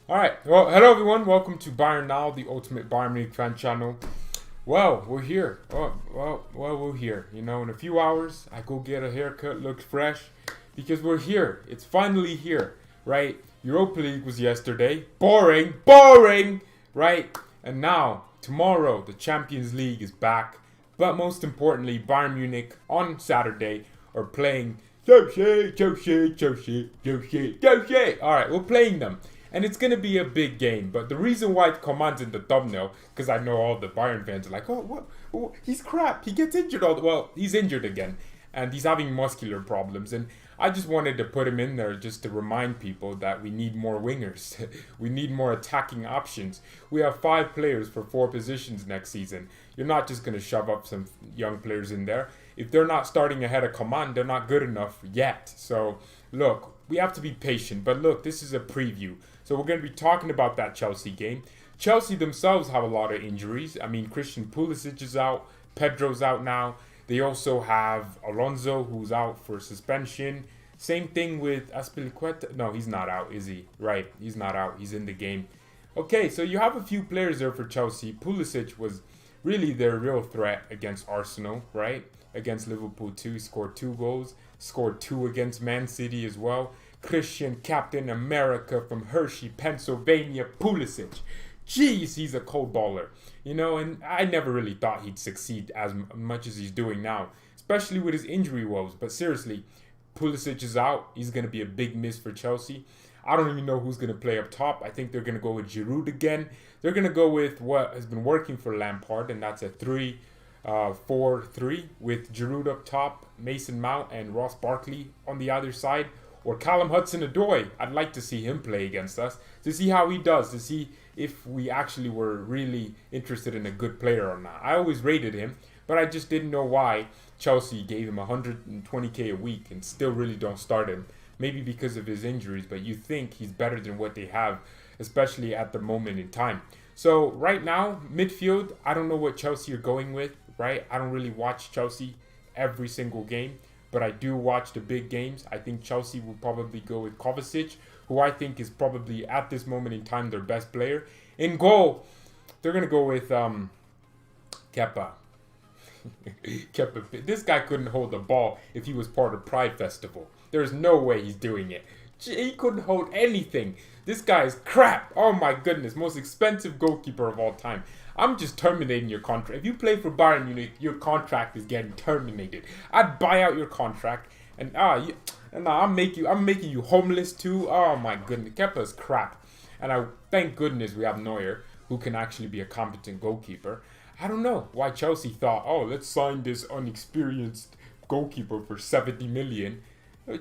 All right. Well, hello everyone. Welcome to BayernNow, the ultimate Bayern Munich fan channel. Well, we're here. We're here. You know, in a few hours, I go get a haircut, look fresh, because we're here. It's finally here, right? Europa League was yesterday. Boring, right? And now, tomorrow, the Champions League is back. But most importantly, Bayern Munich on Saturday are playing Chelsea. All right, we're playing them. And it's going to be a big game. But the reason why it commands in the thumbnail, because I know all the Bayern fans are like, oh, he's crap. He gets injured well, he's injured again. And he's having muscular problems. And I just wanted to put him in there just to remind people that we need more wingers. We need more attacking options. We have 5 players for 4 positions next season. You're not just going to shove up some young players in there. If they're not starting ahead of command, they're not good enough yet. So, look, we have to be patient. But look, this is a preview. So we're going to be talking about that Chelsea game. Chelsea themselves have a lot of injuries. I mean, Christian Pulisic is out. Pedro's out now. They also have Alonso, who's out for suspension. Same thing with Azpilicueta. No, he's not out, is he? Right, he's not out. He's in the game. Okay, so you have a few players there for Chelsea. Pulisic was really their real threat against Arsenal, right? Against Liverpool too. He scored 2 goals. Scored 2 against Man City as well. Christian Captain America from Hershey, Pennsylvania, Pulisic. Jeez, he's a cold baller. You know, and I never really thought he'd succeed as much as he's doing now, especially with his injury woes. But seriously, Pulisic is out. He's going to be a big miss for Chelsea. I don't even know who's going to play up top. I think they're going to go with Giroud again. They're going to go with what has been working for Lampard, and that's a 3-4-3 with Giroud up top, Mason Mount and Ross Barkley on the other side. Or Callum Hudson-Odoi. I'd like to see him play against us to see how he does, to see if we actually were really interested in a good player or not. I always rated him, but I just didn't know why Chelsea gave him 120k a week and still really don't start him. Maybe because of his injuries, but you think he's better than what they have, especially at the moment in time. So right now, midfield, I don't know what Chelsea are going with, right? I don't really watch Chelsea every single game. But I do watch the big games. I think Chelsea will probably go with Kovacic, who I think is probably, at this moment in time, their best player. In goal, they're going to go with Kepa. Kepa. This guy couldn't hold the ball if he was part of Pride Festival. There's no way he's doing it. He couldn't hold anything. This guy is crap. Oh my goodness. Most expensive goalkeeper of all time. I'm just terminating your contract. If you play for Bayern Munich, your contract is getting terminated. I'd buy out your contract and I'm making you homeless too. Oh my goodness. Kepa's crap. And I thank goodness we have Neuer, who can actually be a competent goalkeeper. I don't know why Chelsea thought, oh, let's sign this unexperienced goalkeeper for 70 million.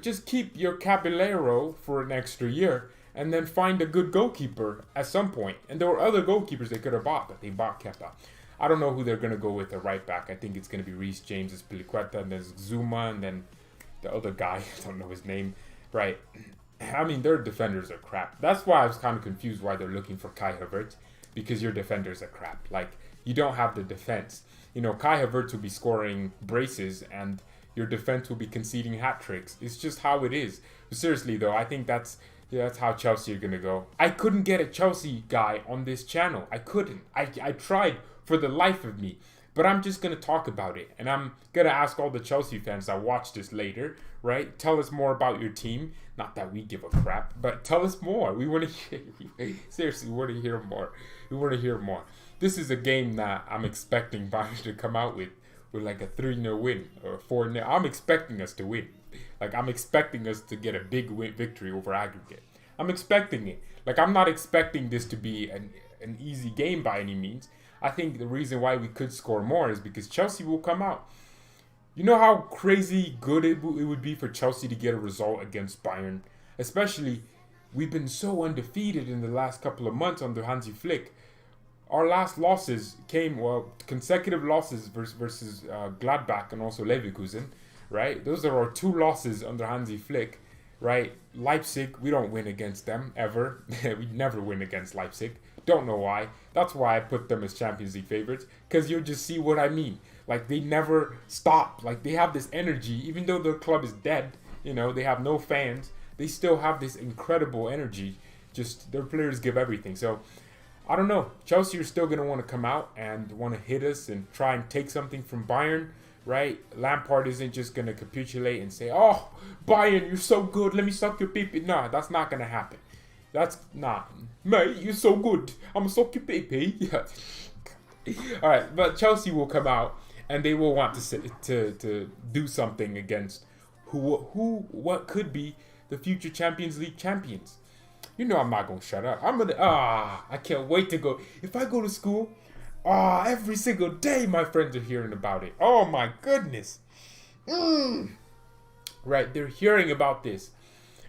Just keep your Caballero for an extra year and then find a good goalkeeper at some point. And there were other goalkeepers they could have bought, but they bought Kepa. I don't know who they're going to go with at right back. I think it's going to be Reece James, Azpilicueta, and then Zuma, and then the other guy, I don't know his name. Right. I mean, their defenders are crap. That's why I was kind of confused why they're looking for Kai Havertz, because your defenders are crap. Like, you don't have the defense. You know, Kai Havertz will be scoring braces, and your defense will be conceding hat tricks. It's just how it is. But seriously, though, I think that's how Chelsea are going to go. I couldn't get a Chelsea guy on this channel. I couldn't. I tried for the life of me. But I'm just going to talk about it. And I'm going to ask all the Chelsea fans that watch this later, right? Tell us more about your team. Not that we give a crap, but tell us more. We want to hear, seriously, we want to hear more. We want to hear more. This is a game that I'm expecting Bayern to come out with like a 3-0 win or a 4-0. I'm expecting us to win. Like, I'm expecting us to get a big victory over aggregate. I'm expecting it. Like, I'm not expecting this to be an easy game by any means. I think the reason why we could score more is because Chelsea will come out. You know how crazy good it would be for Chelsea to get a result against Bayern? Especially, we've been so undefeated in the last couple of months under Hansi Flick. Our last losses came, consecutive losses versus Gladbach and also Leverkusen, right? Those are our 2 losses under Hansi Flick, right? Leipzig, we don't win against them, ever. We never win against Leipzig. Don't know why. That's why I put them as Champions League favorites, because you'll just see what I mean. Like, they never stop. Like, they have this energy, even though their club is dead, you know, they have no fans. They still have this incredible energy Just their players give everything. So I don't know. Chelsea are still going to want to come out and want to hit us and try and take something from Bayern, right? Lampard isn't just going to capitulate and say, "Oh, Bayern, you're so good. Let me suck your pee-pee." No, that's not going to happen. That's not. Mate, you're so good. I'm going to suck your pee-pee. Yeah. All right, but Chelsea will come out and they will want to do something against what could be the future Champions League champions. You know I'm not going to shut up. I can't wait to go. If I go to school, every single day my friends are hearing about it. Oh my goodness. Right, they're hearing about this.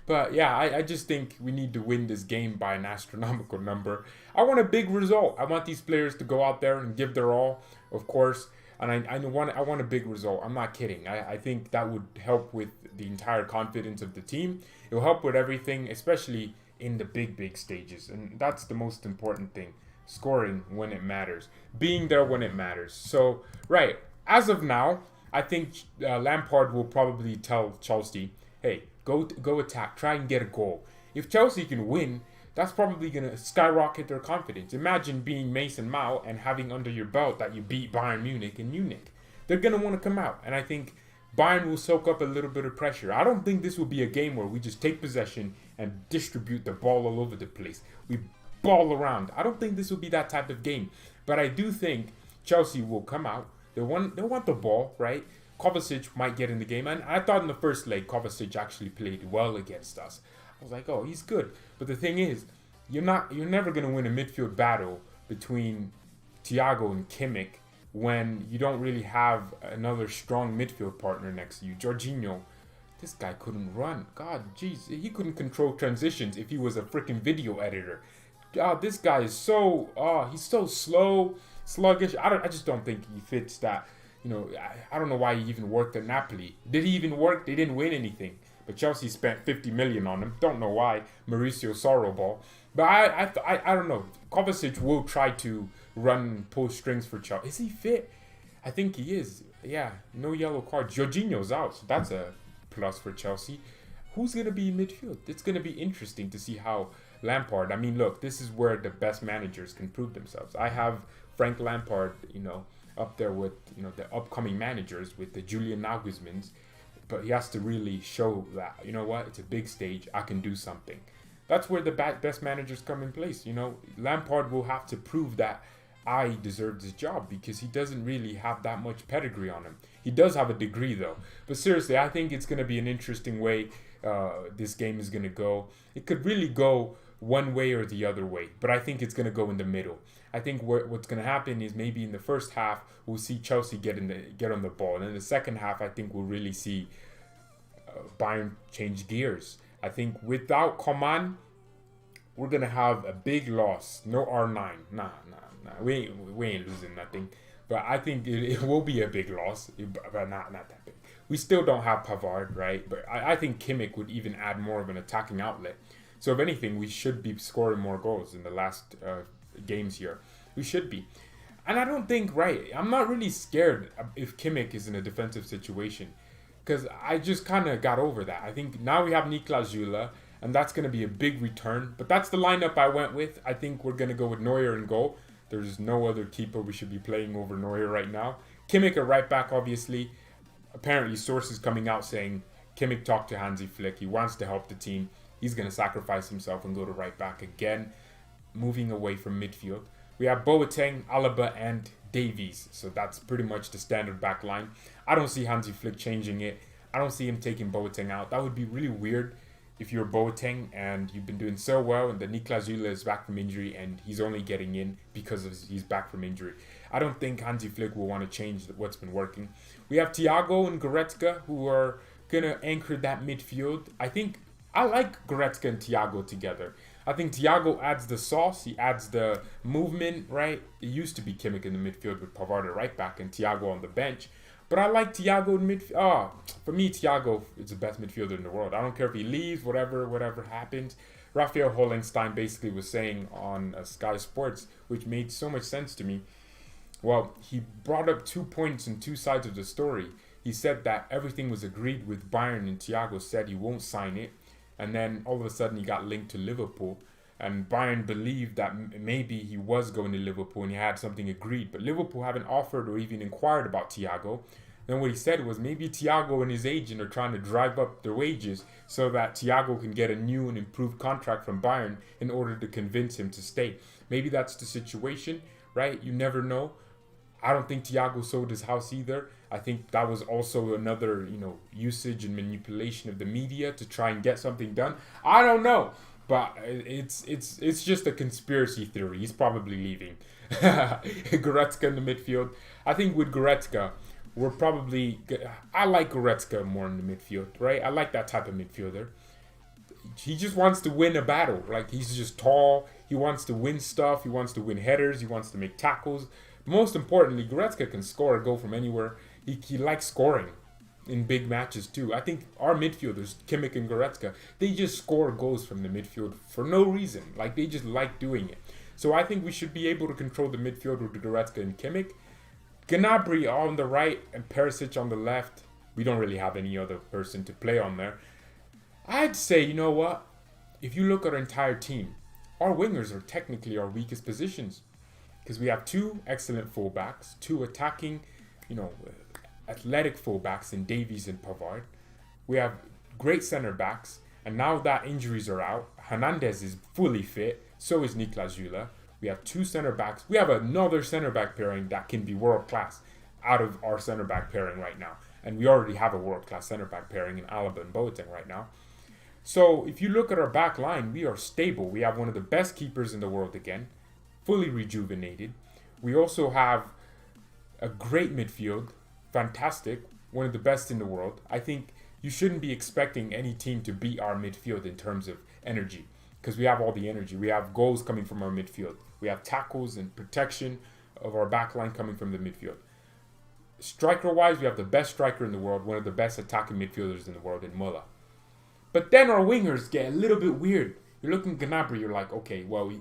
But yeah, I just think we need to win this game by an astronomical number. I want a big result. I want these players to go out there and give their all, of course. And I want a big result. I'm not kidding. I think that would help with the entire confidence of the team. It will help with everything, especially in the big stages. And that's the most important thing. Scoring when it matters. Being there when it matters. So, right, as of now, I think Lampard will probably tell Chelsea, hey, go attack. Try and get a goal. If Chelsea can win, that's probably going to skyrocket their confidence. Imagine being Mason Mount and having under your belt that you beat Bayern Munich in Munich. They're going to want to come out. And I think Bayern will soak up a little bit of pressure. I don't think this will be a game where we just take possession and distribute the ball all over the place. We ball around. I don't think this will be that type of game. But I do think Chelsea will come out. They'll want the ball, right? Kovacic might get in the game. And I thought in the first leg, Kovacic actually played well against us. I was like, oh, he's good. But the thing is, you're never going to win a midfield battle between Thiago and Kimmich when you don't really have another strong midfield partner next to you. Jorginho, this guy couldn't run. God, jeez, he couldn't control transitions if he was a freaking video editor. God, this guy is he's so slow, sluggish. I just don't think he fits that. You know, I don't know why he even worked at Napoli. Did he even work? They didn't win anything. But Chelsea spent 50 million on him. Don't know why. Mauricio Sorrow ball. But I don't know. Kovacic will try to run, pull strings for Chelsea. Is he fit? I think he is. Yeah, no yellow card. Jorginho's out, so that's a plus for Chelsea. Who's going to be in midfield? It's going to be interesting to see how Lampard. I mean, look, this is where the best managers can prove themselves. I have Frank Lampard, up there with, the upcoming managers, with the Julian Nagelsmanns. But he has to really show that, you know what, it's a big stage, I can do something. That's where the best managers come in place. Lampard will have to prove that I deserve this job because he doesn't really have that much pedigree on him. He does have a degree though. But seriously, I think it's going to be an interesting way this game is going to go. It could really go one way or the other way, but I think it's going to go in the middle. I think what's going to happen is maybe in the first half we'll see Chelsea get on the ball, and in the second half I think we'll really see Bayern change gears. I think without Coman, we're going to have a big loss. No R9. Nah. We ain't losing nothing. But I think it will be a big loss, but not that big. We still don't have Pavard, right? But I think Kimmich would even add more of an attacking outlet. So if anything, we should be scoring more goals in the last games here. We should be. And I don't think, I'm not really scared if Kimmich is in a defensive situation. Because I just kind of got over that. I think now we have Niklas Süle, and that's going to be a big return. But that's the lineup I went with. I think we're going to go with Neuer in goal. There's no other keeper we should be playing over Neuer right now. Kimmich a right back, obviously. Apparently, sources coming out saying Kimmich talked to Hansi Flick. He wants to help the team. He's going to sacrifice himself and go to right back again, moving away from midfield. We have Boateng, Alaba, and Davies. So that's pretty much the standard back line. I don't see Hansi Flick changing it. I don't see him taking Boateng out. That would be really weird if you're Boateng and you've been doing so well and the Niklas Süle is back from injury and he's only getting in because he's back from injury. I don't think Hansi Flick will want to change what's been working. We have Thiago and Goretzka who are going to anchor that midfield. I like Goretzka and Thiago together. I think Thiago adds the sauce. He adds the movement, right? It used to be Kimmich in the midfield with Pavard at right back and Thiago on the bench. But I like Thiago in midfield. For me, Thiago is the best midfielder in the world. I don't care if he leaves, whatever happens. Raphael Hollenstein basically was saying on Sky Sports, which made so much sense to me. Well, he brought up 2 points and two sides of the story. He said that everything was agreed with Bayern and Thiago said he won't sign it. And then all of a sudden he got linked to Liverpool. And Bayern believed that maybe he was going to Liverpool and he had something agreed. But Liverpool haven't offered or even inquired about Thiago. Then what he said was maybe Thiago and his agent are trying to drive up their wages so that Thiago can get a new and improved contract from Bayern in order to convince him to stay. Maybe that's the situation, right? You never know. I don't think Thiago sold his house either. I think that was also another, usage and manipulation of the media to try and get something done. I don't know, but it's just a conspiracy theory. He's probably leaving. Goretzka in the midfield. I think with Goretzka, I like Goretzka more in the midfield, right? I like that type of midfielder. He just wants to win a battle. Like, he's just tall. He wants to win stuff. He wants to win headers. He wants to make tackles. Most importantly, Goretzka can score a goal from anywhere. He likes scoring in big matches too. I think our midfielders, Kimmich and Goretzka, they just score goals from the midfield for no reason. Like, they just like doing it. So I think we should be able to control the midfield with Goretzka and Kimmich. Gnabry on the right and Perisic on the left. We don't really have any other person to play on there. I'd say, you know what? If you look at our entire team, our wingers are technically our weakest positions. Because we have two excellent fullbacks, two attacking, athletic fullbacks in Davies and Pavard. We have great center backs. And now that injuries are out, Hernandez is fully fit. So is Niklas Süle. We have two center backs. We have another center back pairing that can be world class out of our center back pairing right now. And we already have a world class center back pairing in Alaba and Boateng right now. So if you look at our back line, we are stable. We have one of the best keepers in the world again, fully rejuvenated. We also have a great midfield, fantastic, one of the best in the world. I think you shouldn't be expecting any team to beat our midfield in terms of energy, because we have all the energy. We have goals coming from our midfield. We have tackles and protection of our back line coming from the midfield. Striker-wise, we have the best striker in the world, one of the best attacking midfielders in the world in Muller. But then our wingers get a little bit weird. You're looking at Gnabry, you're like, okay, well,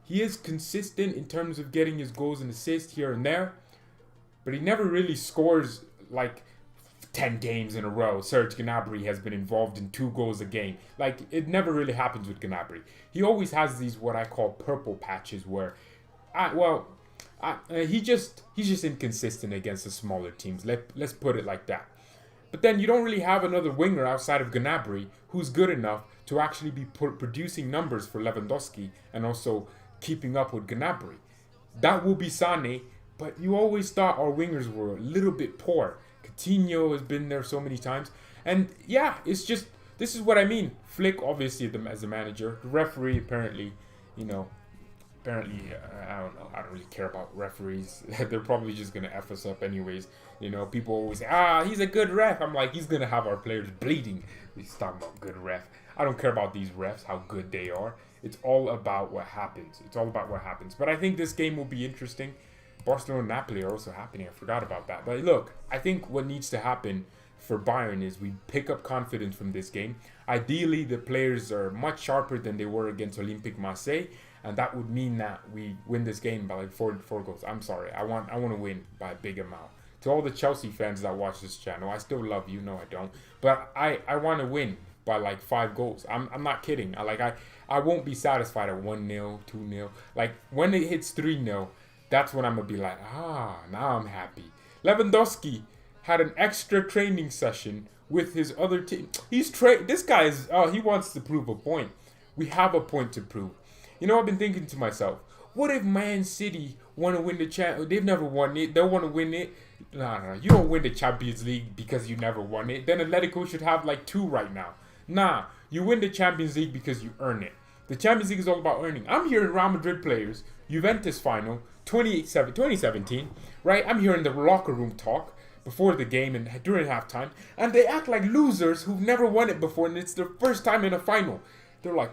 he is consistent in terms of getting his goals and assists here and there, but he never really scores like 10 games in a row. Serge Gnabry has been involved in 2 goals a game. Like, it never really happens with Gnabry. He always has these what I call purple patches where, he's just inconsistent against the smaller teams. Let's put it like that. But then you don't really have another winger outside of Gnabry who's good enough to actually be producing numbers for Lewandowski and also keeping up with Gnabry. That will be Sané, but you always thought our wingers were a little bit poor. Coutinho has been there so many times. And yeah, it's just, this is what I mean. Flick, obviously, as a manager. The referee, apparently, I don't know. I don't really care about referees. They're probably just going to F us up anyways. People always say, he's a good ref. I'm like, he's going to have our players bleeding. He's talking about good ref. I don't care about these refs, how good they are. It's all about what happens. But I think this game will be interesting. Barcelona and Napoli are also happening. I forgot about that. But look, I think what needs to happen for Bayern is we pick up confidence from this game. Ideally, the players are much sharper than they were against Olympique Marseille, and that would mean that we win this game by like four goals. I'm sorry. I want to win by a big amount. To all the Chelsea fans that watch this channel, I still love you. No, I don't. But I want to win by like 5 goals. I'm not kidding. I won't be satisfied at 1-0, 2-0. Like, when it hits 3-0, that's when I'm going to be like, now I'm happy. Lewandowski had an extra training session with his other team. This guy is, he wants to prove a point. We have a point to prove. I've been thinking to myself, what if Man City want to win the Champions? They've never won it. They want to win it. No. You don't win the Champions League because you never won it. Then Atletico should have like 2 right now. Nah, you win the Champions League because you earn it. The Champions League is all about earning. I'm hearing Real Madrid players, Juventus final, 2017, right? I'm hearing the locker room talk before the game and during halftime, and they act like losers who've never won it before, and it's their first time in a final. They're like,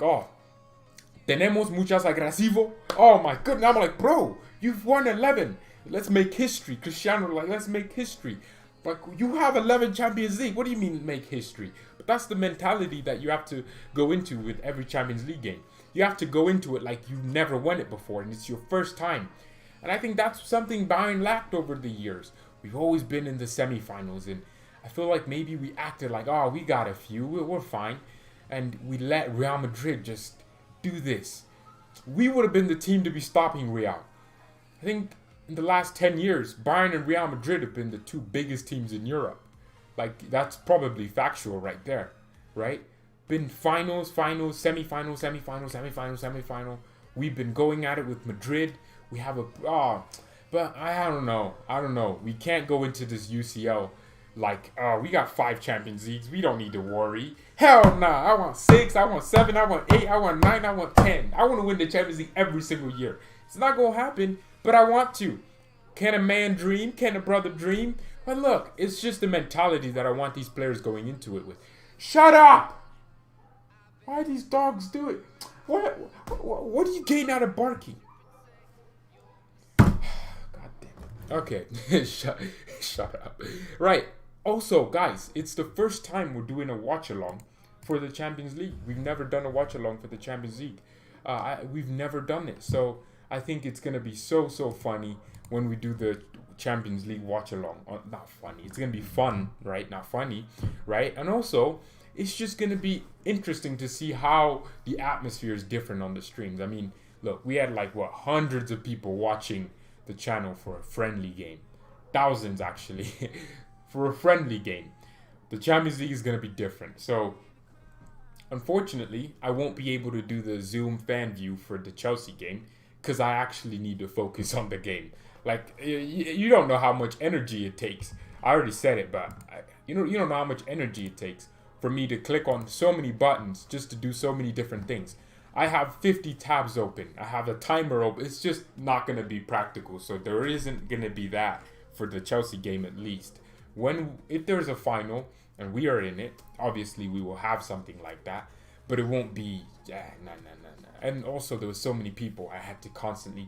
tenemos muchas agresivo. Oh my goodness. I'm like, bro, you've won 11. Let's make history. Cristiano, let's make history. Like, you have 11 Champions League. What do you mean make history? But that's the mentality that you have to go into with every Champions League game. You have to go into it like you've never won it before, and it's your first time. And I think that's something Bayern lacked over the years. We've always been in the semifinals, and I feel like maybe we acted like, we got a few, we're fine. And we let Real Madrid just do this. we would have been the team to be stopping Real. I think in the last 10 years, Bayern and Real Madrid have been the two biggest teams in Europe. Like, that's probably factual right there, right? Been finals, semi-final. We've been going at it with Madrid. We have but I don't know. We can't go into this UCL like, we got 5 Champions Leagues. We don't need to worry. Hell nah. I want 6, I want 7, I want 8, I want 9, I want 10. I want to win the Champions League every single year. It's not going to happen, but I want to. Can a man dream? Can a brother dream? But look, it's just the mentality that I want these players going into it with. Shut up! Why these dogs do it? What do you gain out of barking? God damn it. Okay, shut up. Right. Also, guys, it's the first time we're doing a watch-along for the Champions League. We've never done a watch-along for the Champions League. We've never done it. So I think it's going to be so funny when we do the Champions League watch-along. Not funny. It's going to be fun, right? Not funny, right? And also, it's just going to be interesting to see how the atmosphere is different on the streams. I mean, look, we had hundreds of people watching the channel for a friendly game. Thousands, actually. For a friendly game. The Champions League is going to be different. So, unfortunately, I won't be able to do the Zoom fan view for the Chelsea game because I actually need to focus on the game. Like, you don't know how much energy it takes. I already said it, but you don't know how much energy it takes for me to click on so many buttons just to do so many different things. I have 50 tabs open. I have a timer open. It's just not going to be practical. So there isn't going to be that for the Chelsea game at least. If there's a final and we are in it, obviously we will have something like that, but it won't be no. And also there was so many people I had to constantly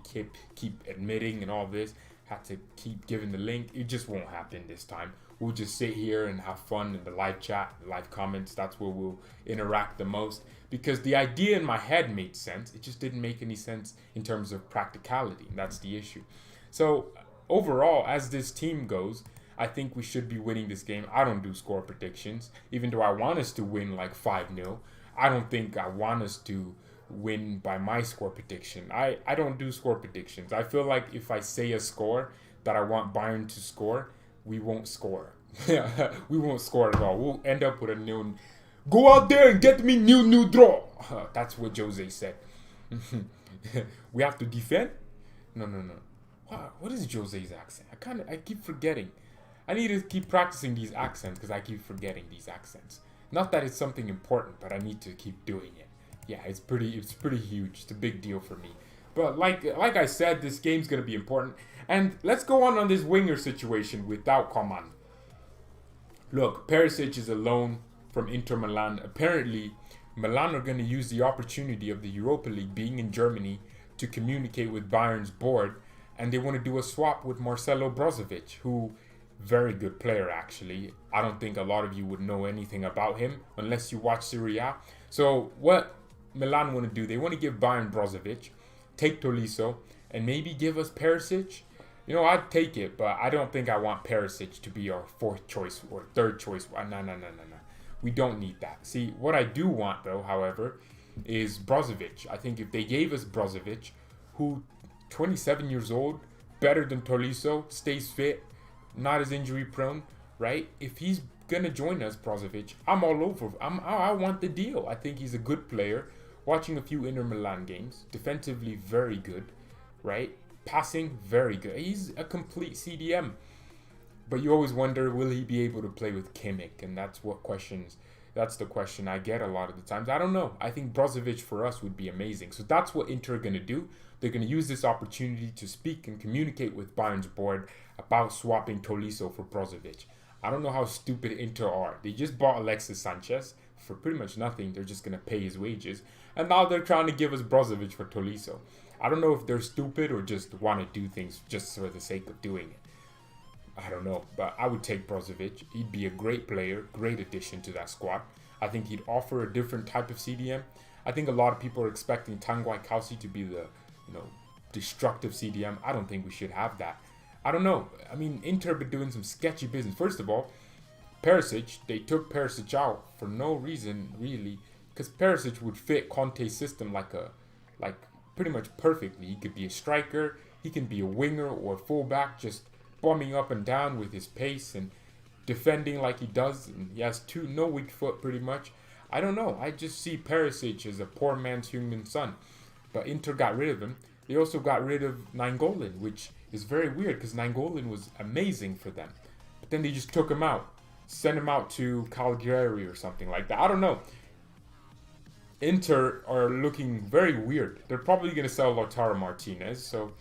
keep admitting and all this, had to keep giving the link. It just won't happen this time. We'll just sit here and have fun in the live chat, live comments. That's where we'll interact the most, because the idea in my head made sense. It just didn't make any sense in terms of practicality, and that's the issue. So overall, as this team goes, I think we should be winning this game. I don't do score predictions, even though I want us to win like 5-0. I don't think I want us to win by my score prediction. I don't do score predictions. I feel like if I say a score that I want Bayern to score, we won't score. We won't score at all. We'll end up with a nil. Go out there and get me new draw. That's what Jose said. We have to defend? No. What is Jose's accent? I keep forgetting. I need to keep practicing these accents because I keep forgetting these accents. Not that it's something important, but I need to keep doing it. Yeah, it's pretty huge. It's a big deal for me. But like I said, this game's going to be important. And let's go on this winger situation without Coman. Look, Perisic is a loan from Inter Milan. Apparently, Milan are going to use the opportunity of the Europa League being in Germany to communicate with Bayern's board. And they want to do a swap with Marcelo Brozovic, who... very good player, actually. I don't think a lot of you would know anything about him unless you watch Serie A. So what Milan want to do, they want to give Bayern Brozovic, take Tolisso, and maybe give us Perisic. You know, I'd take it, but I don't think I want Perisic to be our 4th choice or 3rd choice. No. We don't need that. See, what I do want, though, however, is Brozovic. I think if they gave us Brozovic, who 27 years old, better than Tolisso, stays fit, not as injury prone, right? If he's gonna join us, Brozovic, I'm all over. I want the deal. I think he's a good player. Watching a few Inter Milan games, defensively very good, right? Passing very good. He's a complete CDM. But you always wonder, will he be able to play with Kimmich? And that's the question I get a lot of the times. I don't know. I think Brozovic for us would be amazing. So that's what Inter are going to do. They're going to use this opportunity to speak and communicate with Bayern's board about swapping Tolisso for Brozovic. I don't know how stupid Inter are. They just bought Alexis Sanchez for pretty much nothing. They're just going to pay his wages. And now they're trying to give us Brozovic for Tolisso. I don't know if they're stupid or just want to do things just for the sake of doing it. I don't know, but I would take Brozovic. He'd be a great player, great addition to that squad. I think he'd offer a different type of CDM. I think a lot of people are expecting Tanguy Kausi to be the, destructive CDM. I don't think we should have that. I don't know. I mean, Inter been doing some sketchy business. First of all, Perisic, they took Perisic out for no reason, really, because Perisic would fit Conte's system like pretty much perfectly. He could be a striker, he can be a winger or fullback, just bombing up and down with his pace and defending like he does. And he has no weak foot pretty much. I don't know. I just see Perisic as a poor man's human son. But Inter got rid of him. They also got rid of Nainggolan, which is very weird because Nainggolan was amazing for them. But then they just took him out, sent him out to Cagliari or something like that. I don't know. Inter are looking very weird. They're probably going to sell Lautaro Martinez. So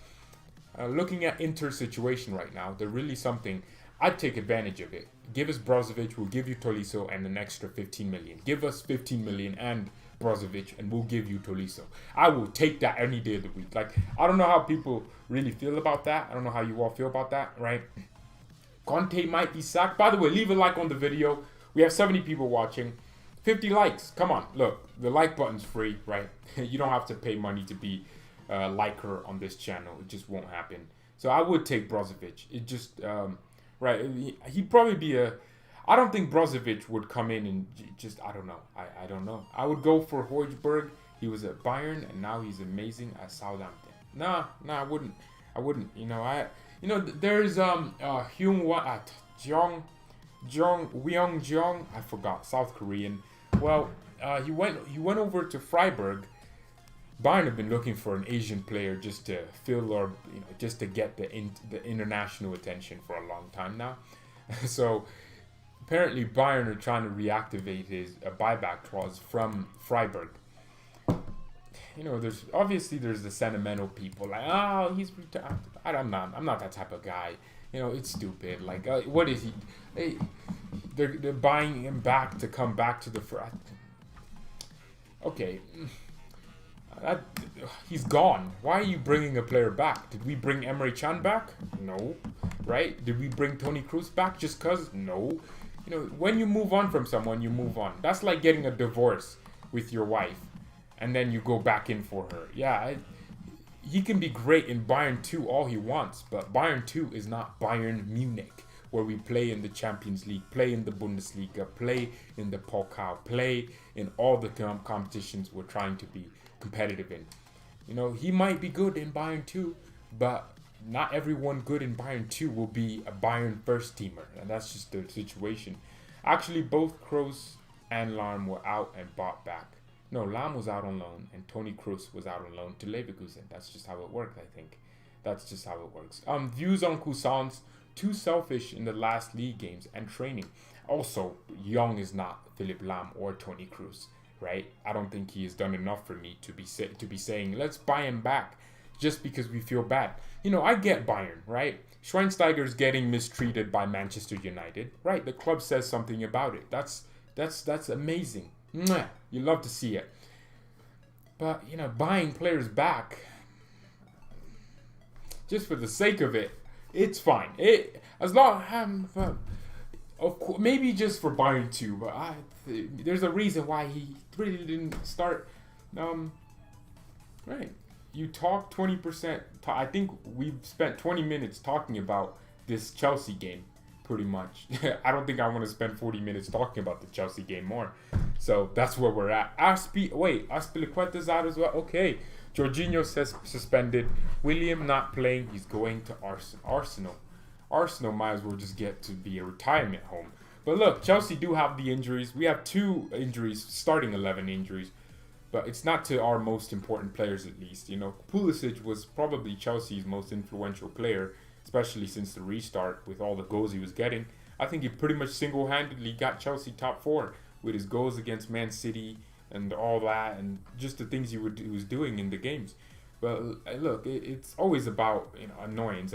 looking at Inter's situation right now, they're really something. I'd take advantage of it. Give us Brozovic, we'll give you Tolisso and an extra 15 million. Give us 15 million and Brozovic and we'll give you Tolisso. I will take that any day of the week. Like, I don't know how people really feel about that. I don't know how you all feel about that, right? Conte might be sacked. By the way, leave a like on the video. We have 70 people watching. 50 likes. Come on. Look, the like button's free, right? You don't have to pay money to be a liker on this channel. It just won't happen. So I would take Brozovic. It just... right, he'd probably be I don't think Brozovic would come in and just, I don't know. I don't know. I would go for Højbjerg. He was at Bayern, and now he's amazing at Southampton. Nah, I wouldn't. You know, there's Jeong, I forgot, South Korean. Well, he went over to Freiburg. Bayern have been looking for an Asian player just to fill or just to get the international attention for a long time now. So apparently Bayern are trying to reactivate his buyback clause from Freiburg. You know, there's the sentimental people like, oh, he's retired. I'm not that type of guy. You know, it's stupid. Like, what is he? They're buying him back to come back to the front. Okay. He's gone. Why are you bringing a player back? Did we bring Emre Can back? No. Right? Did we bring Toni Kroos back just cause? No. You know, when you move on from someone, you move on. That's like getting a divorce with your wife, and then you go back in for her. Yeah, he can be great in Bayern 2 all he wants, but Bayern 2 is not Bayern Munich, where we play in the Champions League, play in the Bundesliga, play in the Pokal, play in all the competitions we're trying to be competitive in. You know, he might be good in Bayern 2, but not everyone good in Bayern 2 will be a Bayern first teamer, and that's just the situation. Actually, both Kroos and Lahm were out and bought back. No, Lahm was out on loan, and Toni Kroos was out on loan to Leverkusen. That's just how it worked, I think. That's just how it works. Views on Cousins, too selfish in the last league games and training. Also, Young is not Philipp Lahm or Toni Kroos. Right? I don't think he has done enough for me to be saying, let's buy him back just because we feel bad. You know, I get Bayern, right? Schweinsteiger's getting mistreated by Manchester United, right? The club says something about it. That's amazing. Mwah! You love to see it. But, you know, buying players back just for the sake of it, it's fine. As long of course, maybe just for Bayern 2, but there's a reason why he really didn't start. Right. You talk 20%. I think we've spent 20 minutes talking about this Chelsea game, pretty much. I don't think I want to spend 40 minutes talking about the Chelsea game more. So that's where we're at. Azpilicueta's out as well. Okay. Jorginho says suspended. William not playing. He's going to Arsenal. Arsenal might as well just get to be a retirement home. But look, Chelsea do have the injuries. We have 2 injuries, starting 11 injuries. But it's not to our most important players, at least. You know, Pulisic was probably Chelsea's most influential player, especially since the restart with all the goals he was getting. I think he pretty much single-handedly got Chelsea top 4 with his goals against Man City and all that, and just the things he was doing in the games. But look, it's always about, you know, annoyance.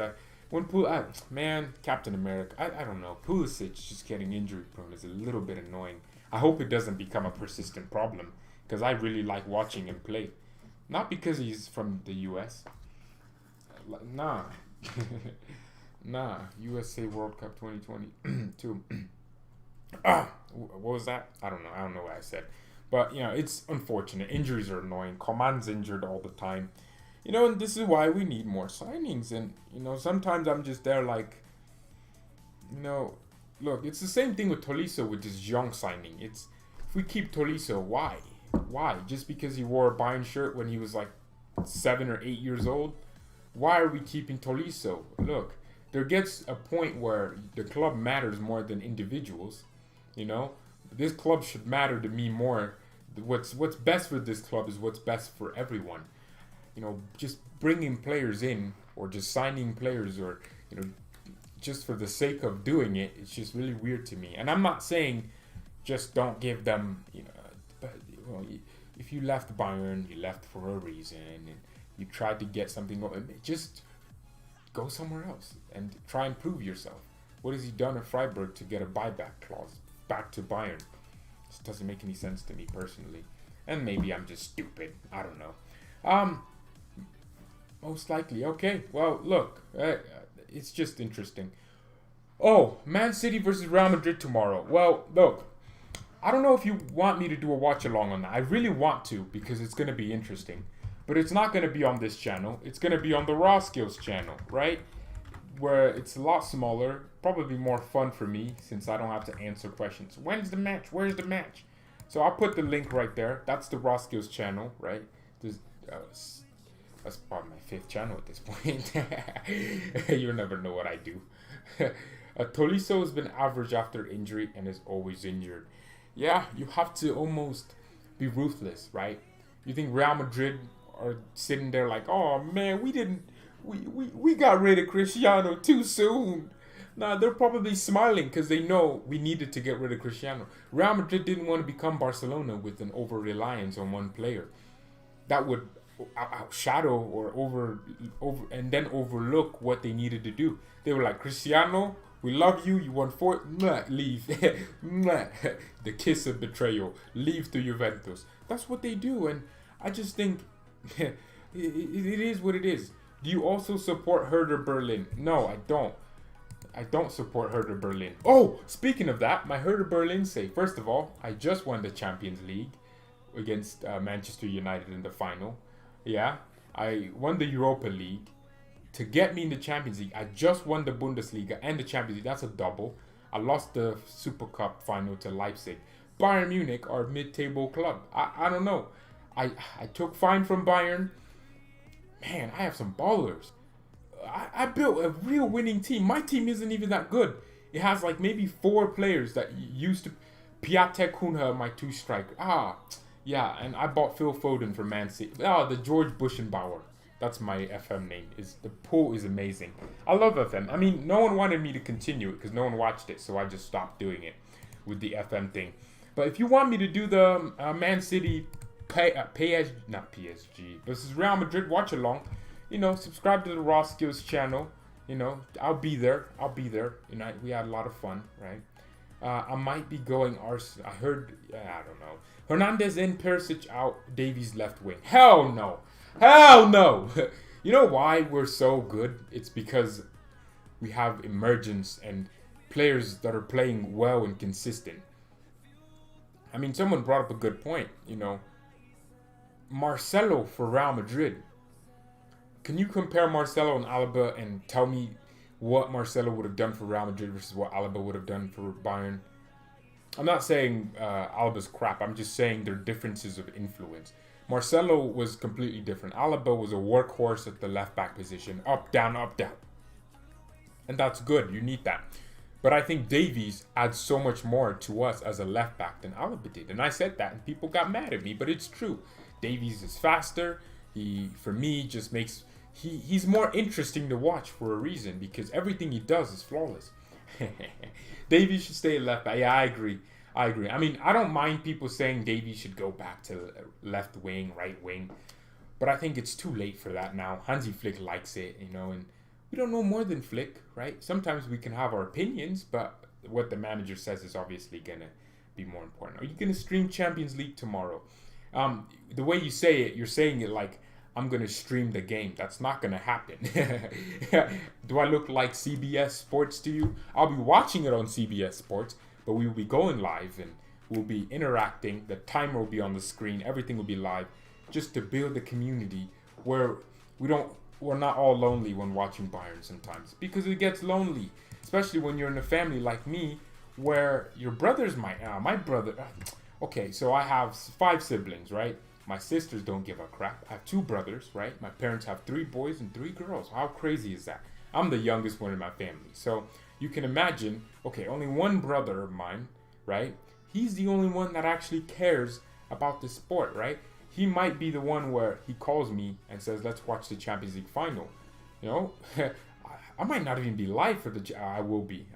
Captain America, I don't know. Pulisic just getting injury prone is a little bit annoying. I hope it doesn't become a persistent problem, because I really like watching him play. Not because he's from the US. Nah. USA World Cup 2022. What was that? I don't know what I said. But, you know, it's unfortunate. Injuries are annoying. Coman's injured all the time. You know, and this is why we need more signings. And, you know, sometimes I'm just there like, you know, look, it's the same thing with Tolisso with this young signing. If we keep Tolisso, why? Why? Just because he wore a Bayern shirt when he was like 7 or 8 years old. Why are we keeping Tolisso? Look, there gets a point where the club matters more than individuals. You know, this club should matter to me more. What's best for this club is what's best for everyone. You know, just bringing players in or just signing players or, you know, just for the sake of doing it, it's just really weird to me. And I'm not saying just don't give them, you know, but well, if you left Bayern, you left for a reason, and you tried to get something going, just go somewhere else and try and prove yourself. What has he done at Freiburg to get a buyback clause back to Bayern? This doesn't make any sense to me personally. And maybe I'm just stupid. I don't know. Most likely. Okay, well, look, it's just interesting. Oh, Man City versus Real Madrid tomorrow. Well, look, I don't know if you want me to do a watch along on that. I really want to because it's going to be interesting. But it's not going to be on this channel. It's going to be on the Raw Skills channel, right? Where it's a lot smaller, probably more fun for me since I don't have to answer questions. When's the match? Where's the match? So I'll put the link right there. That's the Raw Skills channel, right? That's probably my 5th channel at this point. You'll never know what I do. Tolisso has been average after injury and is always injured. Yeah, you have to almost be ruthless, right? You think Real Madrid are sitting there like, oh man, we got rid of Cristiano too soon. Nah, they're probably smiling because they know we needed to get rid of Cristiano. Real Madrid didn't want to become Barcelona with an over-reliance on one player. That would outshadow or over and then overlook what they needed to do. They were like, Cristiano, we love you. You won 4. Leave. The kiss of betrayal. Leave to Juventus. That's what they do, and I just think it is what it is. Do you also support Hertha Berlin? No, I don't. I don't support Hertha Berlin. Oh, speaking of that, my Hertha Berlin say, first of all, I just won the Champions League against Manchester United in the final. Yeah, I won the Europa League. To get me in the Champions League, I just won the Bundesliga and the Champions League. That's a double. I lost the Super Cup final to Leipzig. Bayern Munich are a mid-table club. I don't know. I took fine from Bayern. Man, I have some ballers. I built a real winning team. My team isn't even that good. It has like maybe 4 players that used to... Piatek Cunha, my 2 striker. Yeah, and I bought Phil Foden for Man City. The George Buschenbauer. That's my FM name. The pool is amazing. I love FM. I mean, no one wanted me to continue it because no one watched it, so I just stopped doing it with the FM thing. But if you want me to do the Man City not PSG, this is Real Madrid watch along, you know, subscribe to the Raw Skills channel. You know, I'll be there. You know, we had a lot of fun, right? I might be going I heard, I don't know. Hernandez in, Perisic out, Davies left wing. Hell no. Hell no. You know why we're so good? It's because we have emergence and players that are playing well and consistent. I mean, someone brought up a good point, you know. Marcelo for Real Madrid. Can you compare Marcelo and Alaba and tell me what Marcelo would have done for Real Madrid versus what Alaba would have done for Bayern? I'm not saying Alaba's crap. I'm just saying there are differences of influence. Marcelo was completely different. Alaba was a workhorse at the left back position. Up, down, up, down. And that's good. You need that. But I think Davies adds so much more to us as a left back than Alaba did. And I said that and people got mad at me. But it's true. Davies is faster. He, for me, just makes... He's more interesting to watch for a reason. Because everything he does is flawless. Davies should stay at left back. Yeah, I agree. I mean, I don't mind people saying Davies should go back to left wing, right wing. But I think it's too late for that now. Hansi Flick likes it, you know, and we don't know more than Flick, right? Sometimes we can have our opinions, but what the manager says is obviously going to be more important. Are you going to stream Champions League tomorrow? The way you say it, you're saying it like, I'm going to stream the game. That's not going to happen. Do I look like CBS Sports to you? I'll be watching it on CBS Sports, but we will be going live and we'll be interacting. The timer will be on the screen. Everything will be live just to build a community where we're not all lonely when watching Bayern sometimes, because it gets lonely, especially when you're in a family like me where your brothers my brother. Okay, so I have 5 siblings, right? My sisters don't give a crap. I have two brothers, right? My parents have three boys and three girls. How crazy is that? I'm the youngest one in my family. So you can imagine, okay, only one brother of mine, right? He's the only one that actually cares about the sport, right? He might be the one where he calls me and says, let's watch the Champions League final. You know, I might not even be live for the, I will be,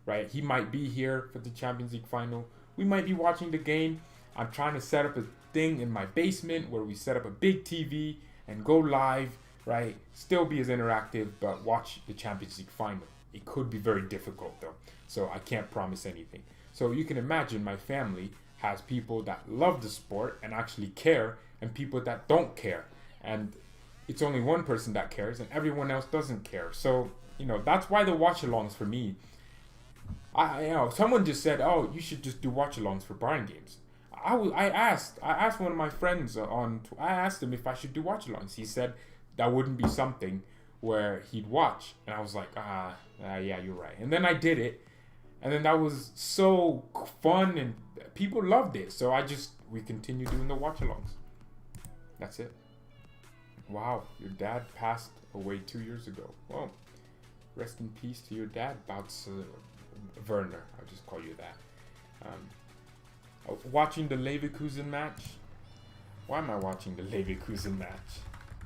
right? He might be here for the Champions League final. We might be watching the game. I'm trying to set up a thing in my basement where we set up a big TV and go live, right? Still be as interactive, but watch the Champions League final. It could be very difficult though, so I can't promise anything. So you can imagine my family has people that love the sport and actually care, and people that don't care. And it's only one person that cares, and everyone else doesn't care. So, you know, that's why the watch-alongs for me. Someone just said, "Oh, you should just do watch-alongs for Bayern games." I asked one of my friends I asked him if I should do watch-alongs. He said that wouldn't be something where he'd watch, and I was like, yeah, you're right. And then I did it, and then that was so fun, and people loved it. So we continue doing the watch-alongs. That's it. Wow, your dad passed away 2 years ago. Well, rest in peace to your dad, Bouts Werner. I'll just call you that. Watching the Leverkusen match. Why am I watching the Leverkusen match?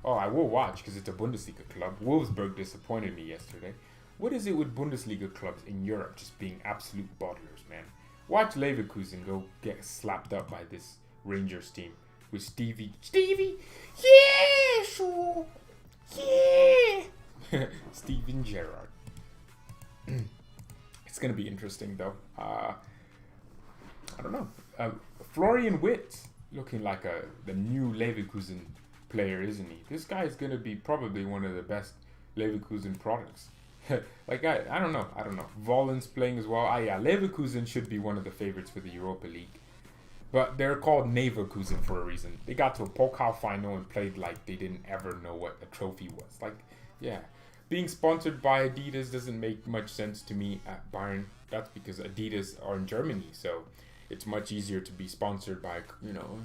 Oh, I will watch because it's a Bundesliga club. Wolfsburg disappointed me yesterday. What is it with Bundesliga clubs in Europe just being absolute bottlers, man? Watch Leverkusen go get slapped up by this Rangers team with Stevie, yeah, sure, yeah. Steven Gerrard. It's gonna be interesting though. I don't know. Florian Wirtz looking like the new Leverkusen player, isn't he? This guy is gonna be probably one of the best Leverkusen products. Like I don't know. Vollen's playing as well. Yeah, Leverkusen should be one of the favorites for the Europa League. But they're called Neverkusen for a reason. They got to a Pokal final and played like they didn't ever know what a trophy was. Like, yeah. Being sponsored by Adidas doesn't make much sense to me at Bayern. That's because Adidas are in Germany, so it's much easier to be sponsored by, you know,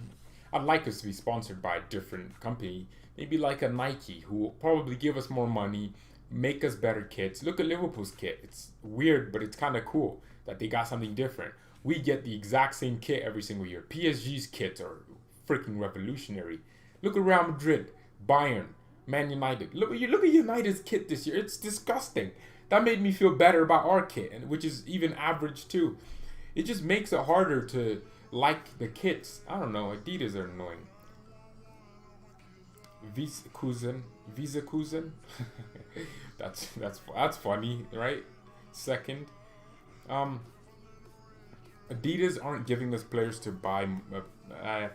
I'd like us to be sponsored by a different company. Maybe like a Nike, who will probably give us more money, make us better kits. Look at Liverpool's kit. It's weird, but it's kind of cool that they got something different. We get the exact same kit every single year. PSG's kits are freaking revolutionary. Look at Real Madrid, Bayern, Man United. Look at United's kit this year. It's disgusting. That made me feel better about our kit, and which is even average too. It just makes it harder to like the kits. I don't know. Adidas are annoying. Visa-Kusen. that's funny, right? Second. Adidas aren't giving us players to buy. I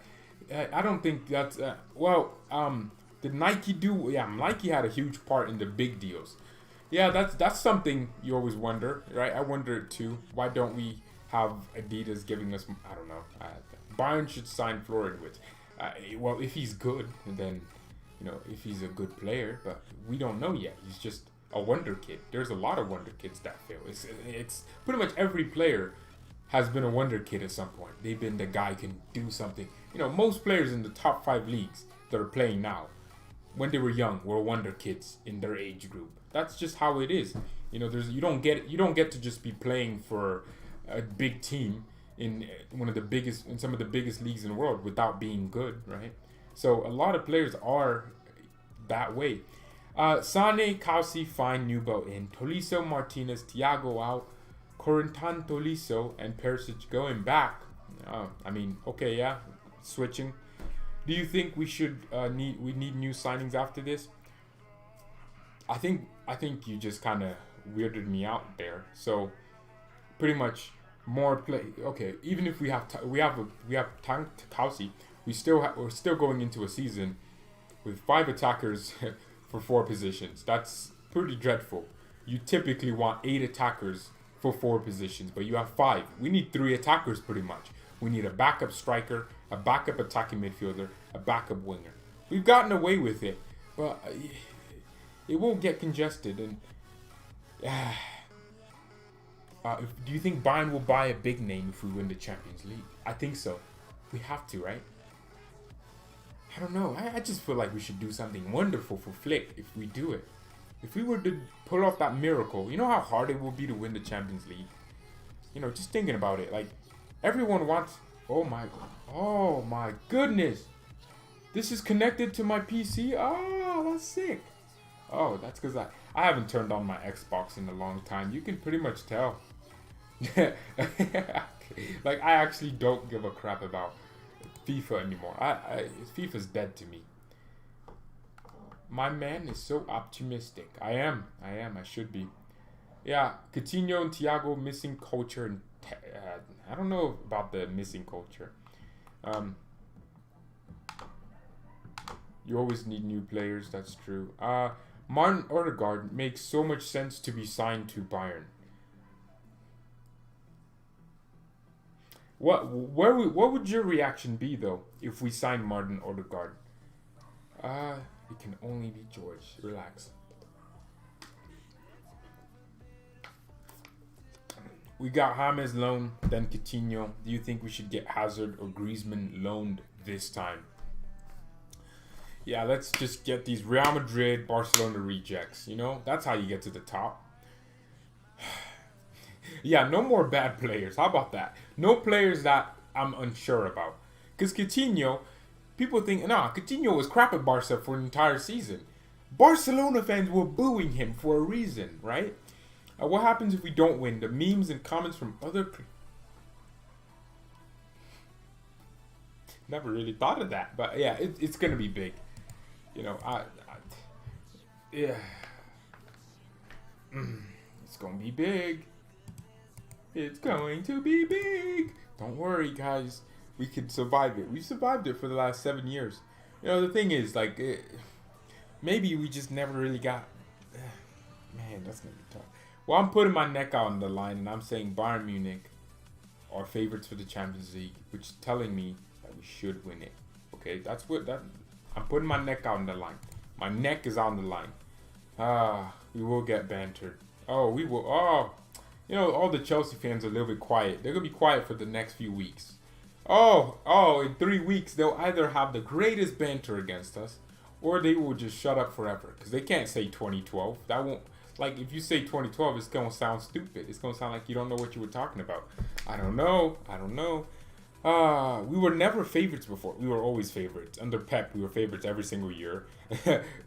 don't think that's did Nike do? Yeah, Nike had a huge part in the big deals. Yeah, that's something you always wonder, right? I wonder it too. Why don't we have Adidas giving us? I don't know. Bayern should sign Florian Wirtz. Well, if he's good, then you know, if he's a good player, but we don't know yet. He's just a wonder kid. There's a lot of wonder kids that fail. It's pretty much every player has been a wonder kid at some point. They've been the guy can do something. You know, most players in the top 5 leagues that are playing now, when they were young, were wonder kids in their age group. That's just how it is. You know, you don't get to just be playing for a big team in some of the biggest leagues in the world without being good, right? So a lot of players are that way. Sane, Kausi, Fine, Nubo in, Tolisso, Martinez, Thiago out, Corentin Tolisso, and Perisic going back. I mean, okay, yeah, switching. Do you think we need new signings after this? I think you just kind of weirded me out there. So pretty much more play. Okay, even if we have Tank Kausi, we're still going into a season with 5 attackers for 4 positions. That's pretty dreadful. You typically want 8 attackers for 4 positions, but you have 5. We need 3 attackers pretty much. We need a backup striker, a backup attacking midfielder, a backup winger. We've gotten away with it, but it won't get congested. And do you think Bayern will buy a big name if we win the Champions League? I think so. We have to, right? I don't know. I just feel like we should do something wonderful for Flick if we do it. If we were to pull off that miracle, you know how hard it will be to win the Champions League? You know, just thinking about it. Like, everyone wants... Oh my goodness. This is connected to my PC? Oh, that's sick. Oh, that's because I haven't turned on my Xbox in a long time. You can pretty much tell. Like, I actually don't give a crap about FIFA anymore. FIFA's dead to me. My man is so optimistic. I am. I should be. Yeah, Coutinho and Thiago missing culture. And I don't know about the missing culture. You always need new players. That's true. Martin Odegaard makes so much sense to be signed to Bayern. What would your reaction be though if we signed Martin Odegaard? It can only be George. Relax. We got James loaned, then Coutinho. Do you think we should get Hazard or Griezmann loaned this time? Yeah, let's just get these Real Madrid, Barcelona rejects. You know, that's how you get to the top. Yeah, no more bad players. How about that? No players that I'm unsure about. Because Coutinho, people think, nah, Coutinho was crap at Barca for an entire season. Barcelona fans were booing him for a reason, right? What happens if we don't win? The memes and comments from other... Never really thought of that. But yeah, it's going to be big. You know, yeah. It's going to be big. It's going to be big. Don't worry, guys. We can survive it. We've survived it for the last 7 years. You know, the thing is, like, maybe we just never really got... Man, that's going to be tough. Well, I'm putting my neck out on the line, and I'm saying Bayern Munich are favorites for the Champions League, which is telling me that we should win it. Okay, that's what... I'm putting my neck out on the line. My neck is on the line. We will get bantered. Oh, we will... Oh... You know, all the Chelsea fans are a little bit quiet. They're going to be quiet for the next few weeks. In 3 weeks, they'll either have the greatest banter against us, or they will just shut up forever. Because they can't say 2012. That won't... Like, if you say 2012, it's going to sound stupid. It's going to sound like you don't know what you were talking about. I don't know. We were never favorites before. We were always favorites. Under Pep, we were favorites every single year.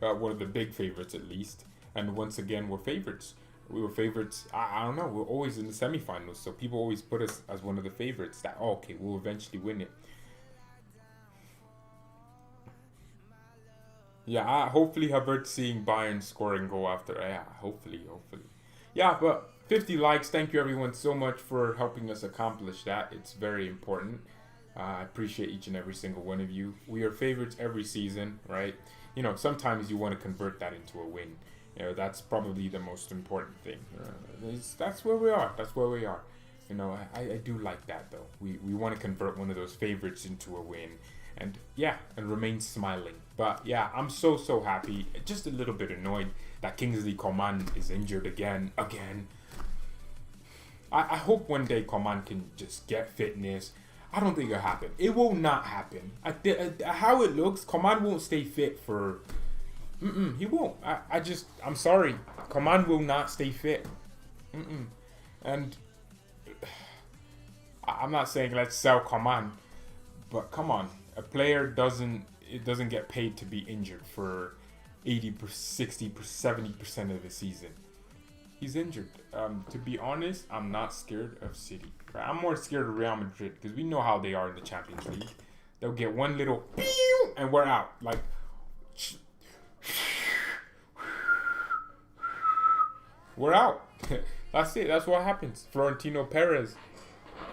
One of the big favorites, at least. And once again, we're favorites. We were favorites. I don't know. We're always in the semifinals, so people always put us as one of the favorites. That okay, we'll eventually win it. Yeah, hopefully Havertz seeing Bayern scoring goal after. Yeah, hopefully. Yeah, but 50 likes. Thank you everyone so much for helping us accomplish that. It's very important. I appreciate each and every single one of you. We are favorites every season, right? You know, sometimes you want to convert that into a win. You know, that's probably the most important thing. That's where we are. You know, I do like that, though. We want to convert one of those favorites into a win. And, yeah, and remain smiling. But, yeah, I'm so happy. Just a little bit annoyed that Kingsley Coman is injured again. I hope one day Coman can just get fitness. I don't think it'll happen. It will not happen. How it looks, Coman won't stay fit for... he won't. I'm sorry. Coman will not stay fit. And I'm not saying let's sell Coman, but come on. A player doesn't get paid to be injured for 80%, 60%, 70% of the season. He's injured. To be honest, I'm not scared of City. I'm more scared of Real Madrid because we know how they are in the Champions League. They'll get one little pew and we're out. Like... We're out. That's it. That's what happens. Florentino Perez,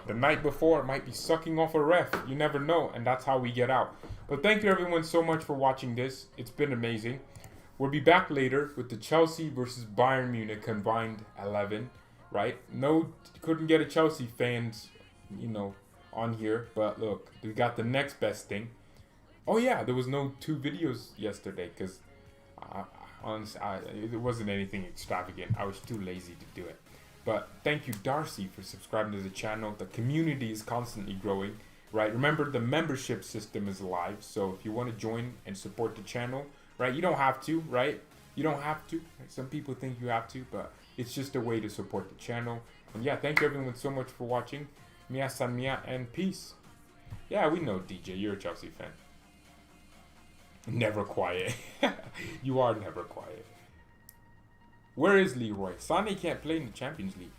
the night before, might be sucking off a ref. You never know. And that's how we get out. But thank you everyone so much for watching this. It's been amazing. We'll be back later with the Chelsea versus Bayern Munich combined 11. Right? No, couldn't get a Chelsea fans, you know, on here. But look, we got the next best thing. Oh yeah, there was no 2 videos yesterday because... honestly, it wasn't anything extravagant. I was too lazy to do it. But thank you, Darcy, for subscribing to the channel. The community is constantly growing. right? Remember, the membership system is live, so if you want to join and support the channel, right, you don't have to, right? You don't have to. Some people think you have to, but it's just a way to support the channel. And yeah, thank you everyone so much for watching. Mia san mia and peace. Yeah, we know, DJ, you're a Chelsea fan. Never quiet. You are never quiet. Where is Leroy? Sane can't play in the Champions League.